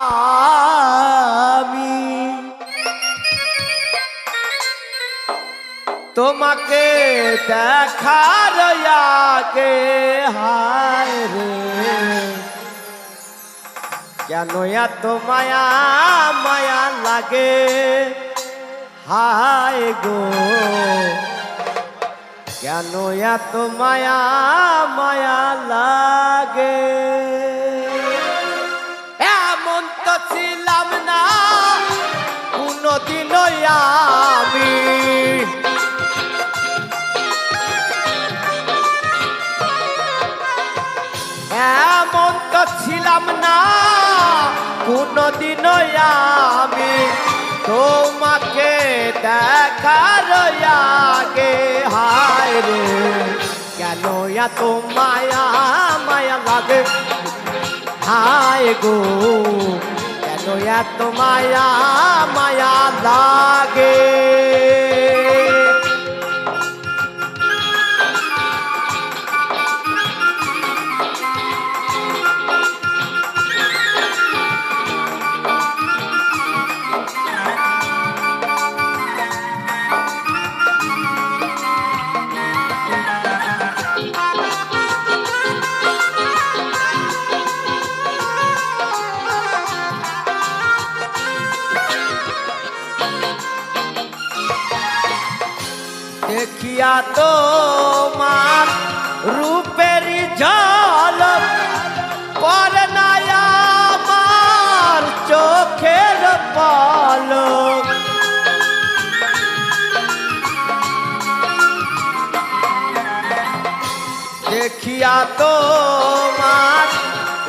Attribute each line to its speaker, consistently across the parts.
Speaker 1: আমি তোমাকে দেখার আগে হায় রে কেন এত মায়া মায়া লাগে হায় গো কেন এত মায়া মায়া লাগে এমন তো ছিলাম না কোনদিন আমি এমন তো ছিলাম না কোনদিন আমি তোমাকে দেখার আগে হায় রে কেন এত মায়া মায়া লাগে হায় গো কেন এত মায়া মায়া লাগে দেখিয়া তোমার রূপের ঝলক পড়ে না আমার চোখের পলক দেখিয়া তোমার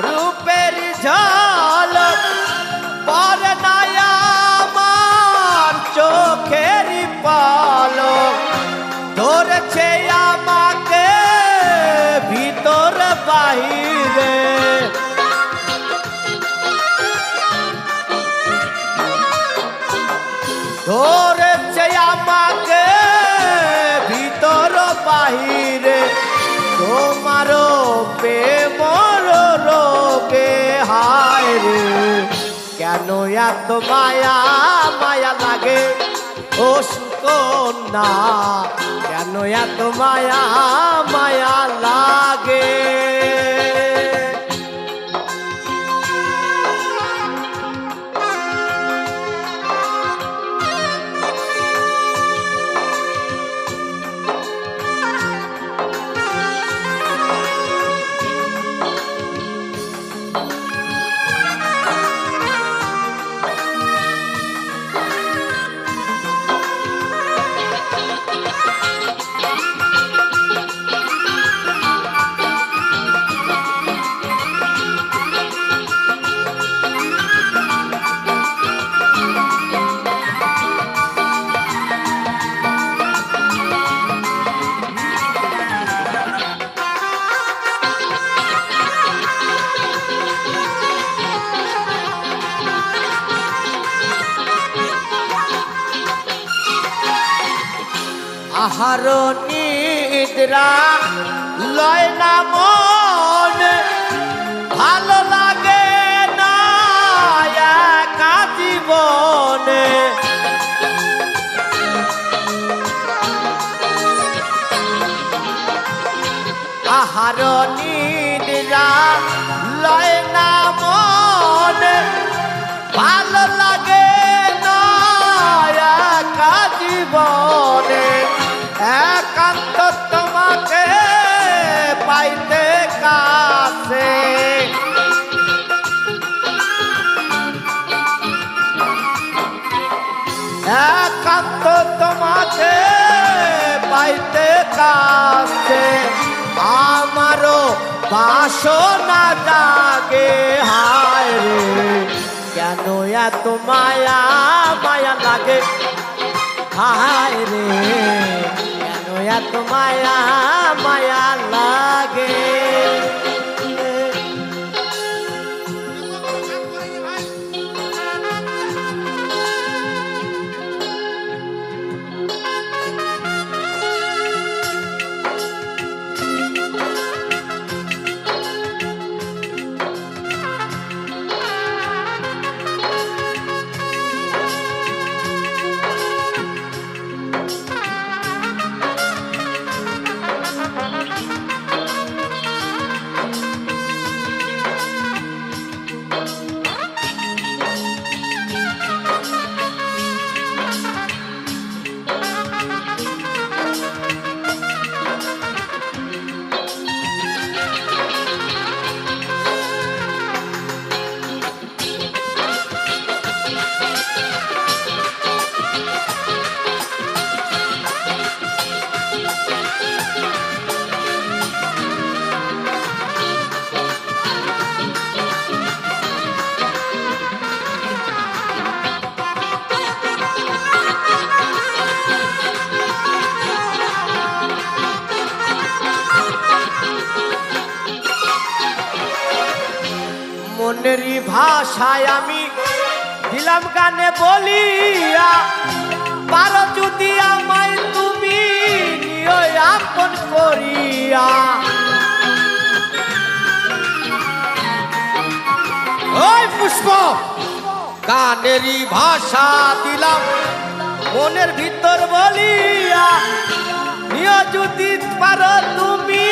Speaker 1: রূপের ঝলক পড়ে না আমার চোখের পলক ধরেছে আমাকে ভিতর বাহিরে ধরেছে আমাকে ভিতর বাহিরে তোমারও প্রেমর রোগে হায় রে কেন এত মায়া মায়া লাগে ও সুকন্যা কেন এত মায়া মায়া লাগে আহার নিদ্রা লয় না মন ভালো লাগে না একা জীবনে আহার নিদ্রা লয় না মন ভালো লাগে না একা জীবনে একান্ত তোমাকে পাইতে কাছে একান্ত তোমাকে পাইতে কাছে আমারও বাসনা জাগে হায় রে কেন এত মায়া মায়া লাগে হায় রে কেন এত মায়া মায়া লাগে ভাষায় আমি দিলাম গানে বলিয়া, পারো যদি আমায় তুমি নিও আপন করিয়া। ওই পুষ্প গানেরই ভাষা দিলাম মনের ভিতর বলিয়া, নিও যদি পারো তুমি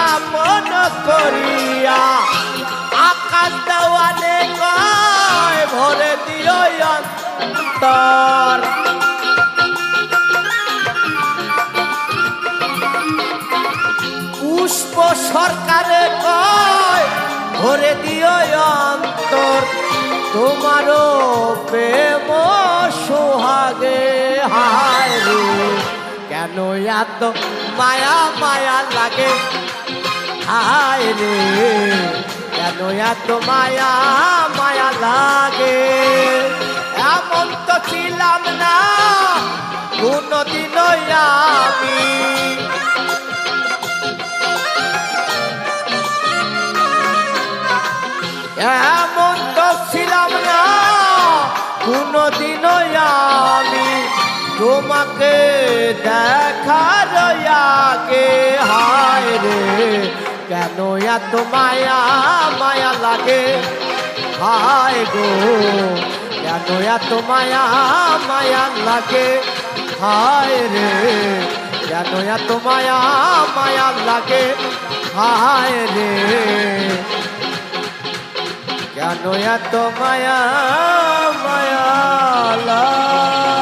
Speaker 1: আপন করিয়া। আকাশ দেওয়ানে কয় ভরে দিও অন্তর, পুষ্প সরকারে কয় ভরে দিও অন্তর, তোমারও প্রেম সোহাগে। হায় রে কেন এত মায়া মায়া লাগে, হায় রে কেন এত মায়া মায়া লাগে। এমন তো ছিলাম না কোনদিন আমি, এমন তো ছিলাম না কোনদিন আমি, তোমাকে দেখার আগে। হায় রে কেন এত মায়া মায়া লাগে, হায় গো কেন এত মায়া মায়া লাগে। হায় রে কেন এত মায়া মায়া লাগে, হায় রে কেন এত মায়া মায়া লাগে।